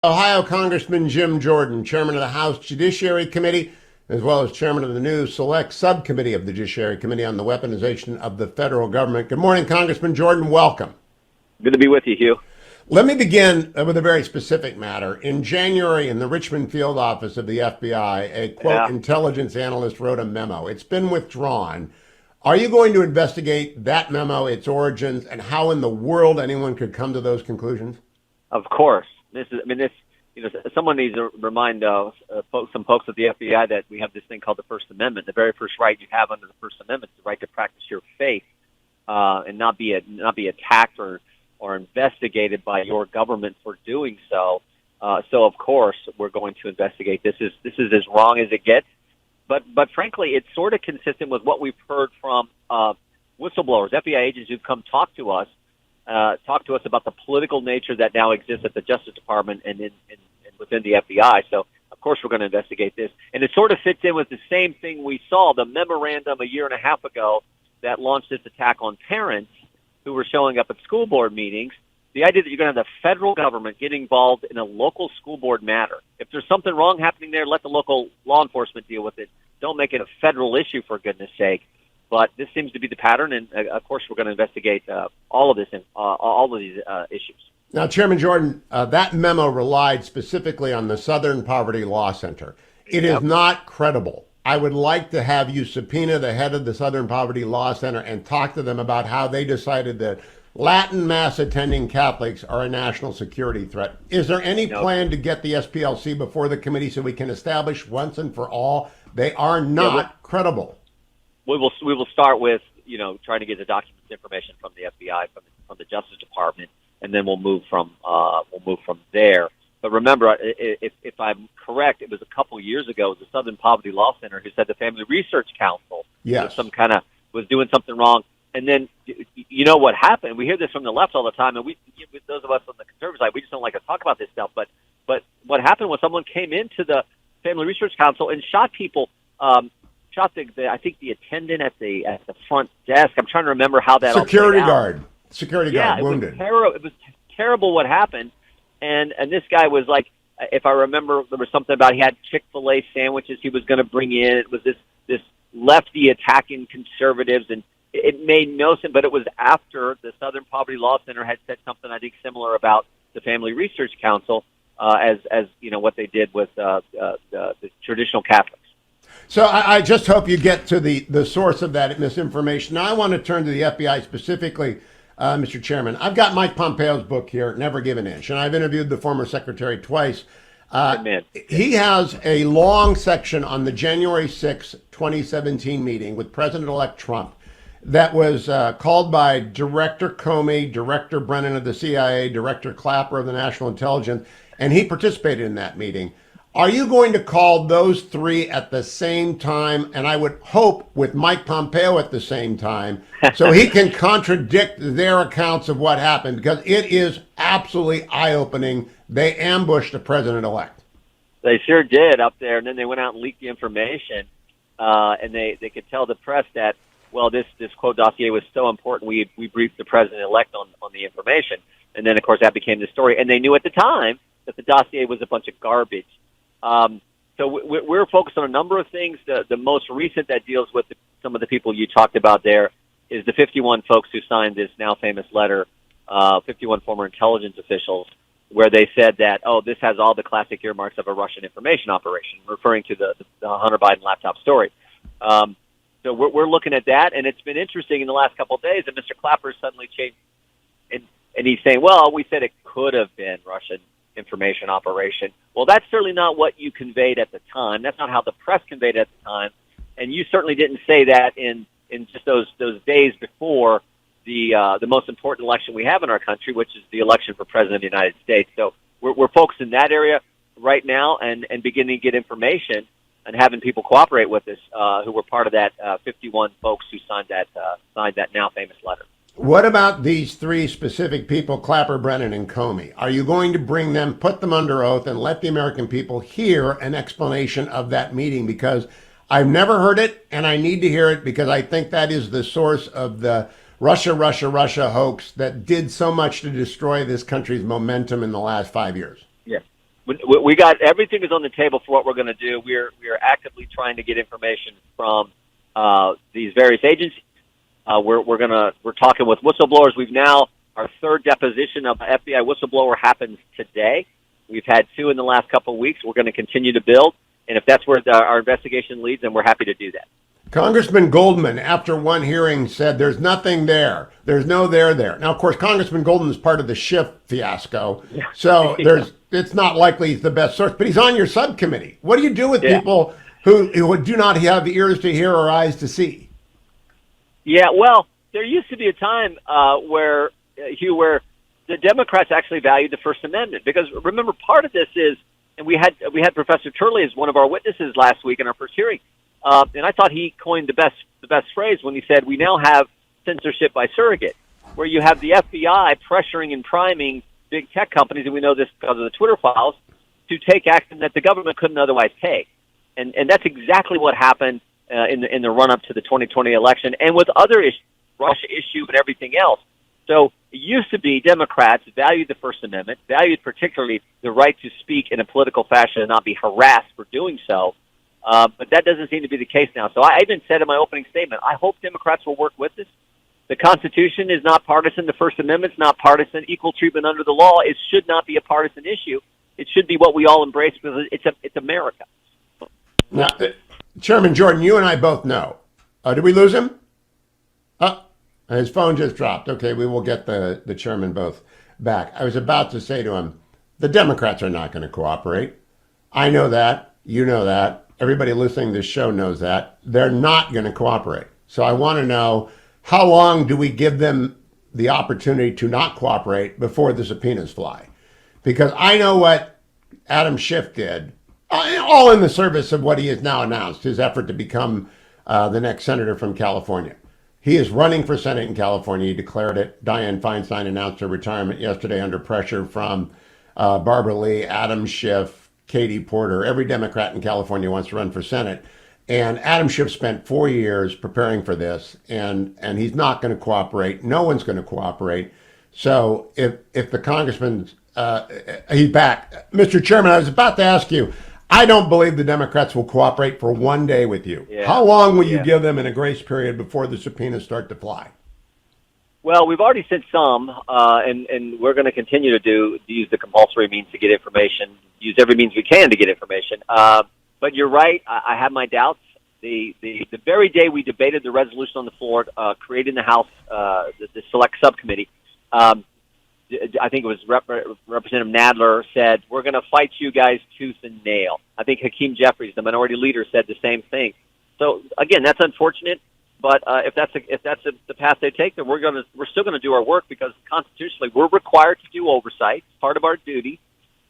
Ohio Congressman Jim Jordan, chairman of the House Judiciary Committee, as well as chairman of the new Select Subcommittee of the Judiciary Committee on the Weaponization of the Federal Government. Good morning, Congressman Jordan. Welcome. Good to be with you, Hugh. Let me begin with a very specific matter. In January, in the Richmond field office of the FBI, a quote, intelligence analyst wrote a memo. It's been withdrawn. Are you going to investigate that memo, its origins, and how in the world anyone could come to those conclusions? Of course. Someone needs to remind some folks at the FBI that we have this thing called the First Amendment. The very first right you have under the First Amendment is the right to practice your faith and not be attacked or investigated by your government for doing so. So of course we're going to investigate. This is as wrong as it gets. But frankly, it's sort of consistent with what we've heard from whistleblowers, FBI agents who've come talk to us about the political nature that now exists at the Justice Department and within the FBI. So, of course, we're going to investigate this. And it sort of fits in with the same thing we saw, the memorandum a year and a half ago that launched this attack on parents who were showing up at school board meetings. The idea that you're going to have the federal government get involved in a local school board matter. If there's something wrong happening there, let the local law enforcement deal with it. Don't make it a federal issue, for goodness sake. But this seems to be the pattern, and of course, we're going to investigate all of these issues. Now, Chairman Jordan, that memo relied specifically on the Southern Poverty Law Center. It is not credible. I would like to have you subpoena the head of the Southern Poverty Law Center and talk to them about how they decided that Latin Mass attending Catholics are a national security threat. Is there any plan to get the SPLC before the committee so we can establish once and for all they are not credible? We will start with trying to get the documents information from the FBI from the Justice Department, and then we'll move from there. But remember, if I'm correct, it was a couple years ago. It was the Southern Poverty Law Center who said the Family Research Council was doing something wrong. And then you know what happened? We hear this from the left all the time, and those of us on the conservative side, we just don't like to talk about this stuff. But what happened was someone came into the Family Research Council and shot people. Shot I think the attendant at the front desk. I'm trying to remember how that security guard wounded. It was terrible what happened, and this guy was like, if I remember, there was something about he had Chick-fil-A sandwiches he was going to bring in. It was this lefty attacking conservatives, and it made no sense. But it was after the Southern Poverty Law Center had said something I think similar about the Family Research Council, as what they did with the traditional Catholics. So I just hope you get to the source of that misinformation. Now, I want to turn to the FBI specifically, Mr. Chairman. I've got Mike Pompeo's book here, Never Give an Inch, and I've interviewed the former secretary twice. He has a long section on the January 6, 2017 meeting with President-elect Trump that was called by Director Comey, Director Brennan of the CIA, Director Clapper of the National Intelligence, and he participated in that meeting. Are you going to call those three at the same time, and I would hope with Mike Pompeo at the same time, so he can contradict their accounts of what happened? Because it is absolutely eye-opening. They ambushed the president-elect. They sure did up there, and then they went out and leaked the information, and they could tell the press that, well, this quote dossier was so important, we briefed the president-elect on the information. And then, of course, that became the story. And they knew at the time that the dossier was a bunch of garbage. So we're focused on a number of things. The most recent that deals with some of the people you talked about there is the 51 folks who signed this now famous letter, 51 former intelligence officials, where they said that, this has all the classic earmarks of a Russian information operation, referring to the Hunter Biden laptop story. So we're looking at that, and it's been interesting in the last couple of days that Mr. Clapper suddenly changed, and he's saying, well, we said it could have been Russian information operation. Well, that's certainly not what you conveyed at the time. That's not how the press conveyed it at the time. And you certainly didn't say that in just those days before the most important election we have in our country, which is the election for president of the United States. So we're focused in that area right now and beginning to get information and having people cooperate with us who were part of that 51 folks who signed that now famous letter. What about these three specific people, Clapper, Brennan, and Comey? Are you going to bring them, put them under oath, and let the American people hear an explanation of that meeting? Because I've never heard it, and I need to hear it because I think that is the source of the Russia hoax that did so much to destroy this country's momentum in the last 5 years. Yeah. we got everything is on the table for what we're going to do. We are actively trying to get information from these various agencies. We're talking with whistleblowers. Our third deposition of an FBI whistleblower happens today. We've had 2 in the last couple of weeks. We're going to continue to build, and if that's where our investigation leads, then we're happy to do that. Congressman Goldman, after one hearing, said there's nothing there. There's no there. Now, of course, Congressman Goldman is part of the Schiff fiasco, so it's not likely he's the best source, but he's on your subcommittee. What do you do with people who do not have ears to hear or eyes to see? Yeah, well, there used to be a time where the Democrats actually valued the First Amendment, because remember, part of this is, and we had Professor Turley as one of our witnesses last week in our first hearing, and I thought he coined the best phrase when he said we now have censorship by surrogate, where you have the FBI pressuring and priming big tech companies, and we know this because of the Twitter files, to take action that the government couldn't otherwise take, and that's exactly what happened in the run up to the 2020 election, and with other issues, Russia issue and everything else. So it used to be Democrats valued the First Amendment, valued particularly the right to speak in a political fashion and not be harassed for doing so. But that doesn't seem to be the case now. So I even said in my opening statement, I hope Democrats will work with us. The Constitution is not partisan. The First Amendment is not partisan. Equal treatment under the law, it should not be a partisan issue. It should be what we all embrace, because it's America. Now, Chairman Jordan, you and I both know. Did we lose him? His phone just dropped. Okay, we will get the chairman both back. I was about to say to him, the Democrats are not going to cooperate. I know that. You know that. Everybody listening to this show knows that. They're not going to cooperate. So I want to know, how long do we give them the opportunity to not cooperate before the subpoenas fly? Because I know what Adam Schiff did, all in the service of what he has now announced, his effort to become the next senator from California. He is running for Senate in California. He declared it. Dianne Feinstein announced her retirement yesterday under pressure from Barbara Lee, Adam Schiff, Katie Porter. Every Democrat in California wants to run for Senate. And Adam Schiff spent 4 years preparing for this, and he's not going to cooperate. No one's going to cooperate. So if the congressman, he's back. Mr. Chairman, I was about to ask you, I don't believe the Democrats will cooperate for 1 day with you. Yeah. How long will you give them in a grace period before the subpoenas start to fly? Well, we've already sent some, and we're going to continue to use the compulsory means to get information, use every means we can to get information. But you're right, I have my doubts. The very day we debated the resolution on the floor, creating the House, the select subcommittee, I think it was Representative Nadler said, we're going to fight you guys tooth and nail. I think Hakeem Jeffries, the minority leader, said the same thing. So again, that's unfortunate, but if that's the path they take, then we're still going to do our work, because constitutionally we're required to do oversight, part of our duty,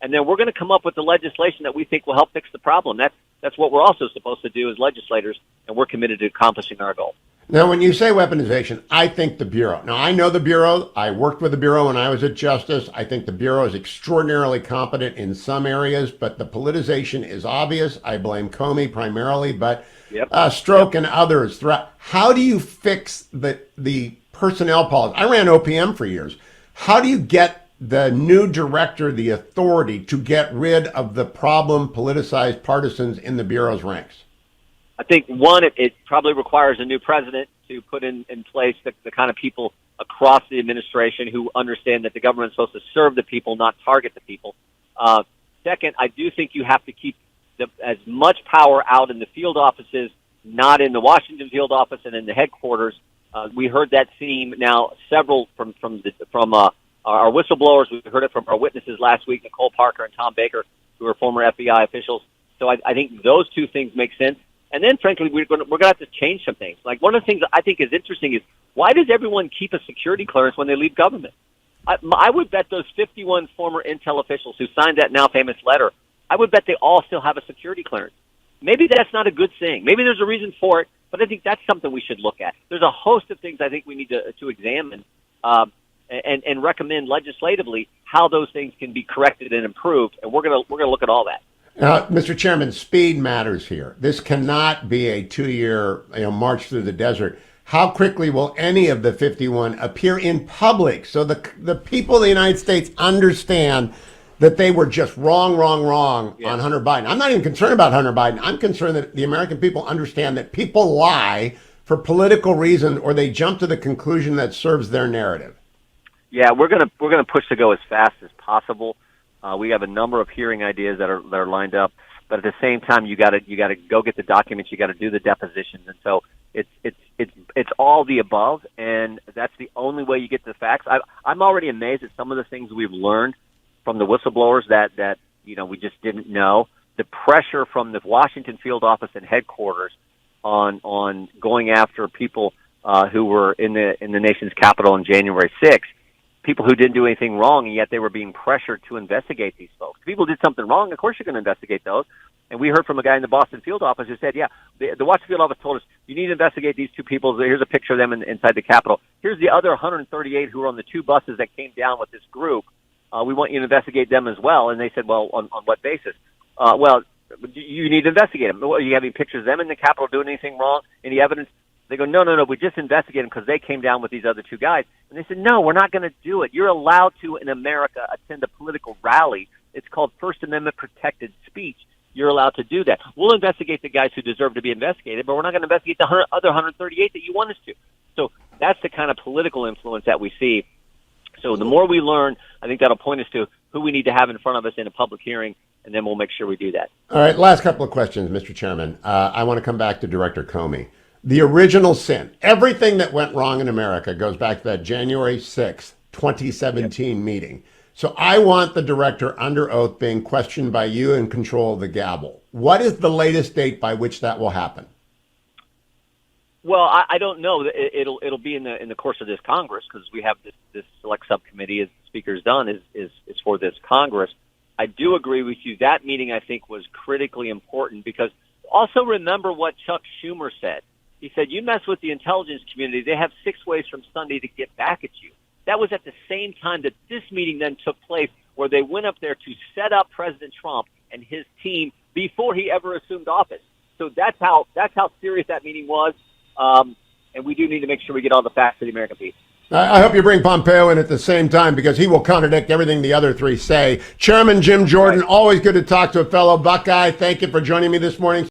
and then we're going to come up with the legislation that we think will help fix the problem. That's what we're also supposed to do as legislators, and we're committed to accomplishing our goal. Now, when you say weaponization, I think the Bureau. Now, I know the Bureau. I worked with the Bureau when I was at Justice. I think the Bureau is extraordinarily competent in some areas, but the politicization is obvious. I blame Comey primarily, but Stroke and others. How do you fix the personnel policy? I ran OPM for years. How do you get the new director the authority to get rid of the problem politicized partisans in the Bureau's ranks? I think, one, it probably requires a new president to put in place the kind of people across the administration who understand that the government is supposed to serve the people, not target the people. Second, I do think you have to keep as much power out in the field offices, not in the Washington field office and in the headquarters. We heard that theme now several from our whistleblowers. We heard it from our witnesses last week, Nicole Parker and Tom Baker, who are former FBI officials. So I think those two things make sense. And then, frankly, we're going to have to change some things. Like, one of the things I think is interesting is, why does everyone keep a security clearance when they leave government? I would bet those 51 former intel officials who signed that now famous letter, I would bet they all still have a security clearance. Maybe that's not a good thing. Maybe there's a reason for it, but I think that's something we should look at. There's a host of things I think we need to examine and recommend legislatively how those things can be corrected and improved, and we're going to look at all that. Mr. Chairman, speed matters here. This cannot be a 2-year march through the desert. How quickly will any of the 51 appear in public so the people of the United States understand that they were just wrong on Hunter Biden. I'm not even concerned about Hunter Biden. I'm concerned that the American people understand that people lie for political reasons, or they jump to the conclusion that serves their narrative. Yeah, we're gonna push to go as fast as possible. We have a number of hearing ideas that are lined up, but at the same time, you got to go get the documents. You got to do the depositions, and so it's all the above, and that's the only way you get the facts. I'm already amazed at some of the things we've learned from the whistleblowers that we just didn't know. The pressure from the Washington field office and headquarters on going after people who were in the nation's capital on January 6th, people who didn't do anything wrong, and yet they were being pressured to investigate these folks. If people did something wrong, of course you're going to investigate those. And we heard from a guy in the Boston field office who said, the Washington field office told us, you need to investigate these two people. Here's a picture of them inside the Capitol. Here's the other 138 who were on the two buses that came down with this group. We want you to investigate them as well. And they said, well, on what basis? Well, you need to investigate them. Are you having pictures of them in the Capitol doing anything wrong? Any evidence? They go, no, we just investigated them because they came down with these other two guys. And they said, no, we're not going to do it. You're allowed to, in America, attend a political rally. It's called First Amendment protected speech. You're allowed to do that. We'll investigate the guys who deserve to be investigated, but we're not going to investigate the other 138 that you want us to. So that's the kind of political influence that we see. So the more we learn, I think that'll point us to who we need to have in front of us in a public hearing, and then we'll make sure we do that. All right, last couple of questions, Mr. Chairman. I want to come back to Director Comey. The original sin, everything that went wrong in America goes back to that January 6th, 2017 meeting. So I want the director under oath being questioned by you in control of the gavel. What is the latest date by which that will happen? Well, I don't know. It'll be in the course of this Congress, because we have this select subcommittee, as the Speaker's done, is for this Congress. I do agree with you. That meeting, I think, was critically important, because also remember what Chuck Schumer said. He said, you mess with the intelligence community, they have 6 ways from Sunday to get back at you. That was at the same time that this meeting then took place, where they went up there to set up President Trump and his team before he ever assumed office. So that's how serious that meeting was. And we do need to make sure we get all the facts to the American people. I hope you bring Pompeo in at the same time, because he will contradict everything the other three say. Chairman Jim Jordan, always good to talk to a fellow Buckeye. Thank you for joining me this morning.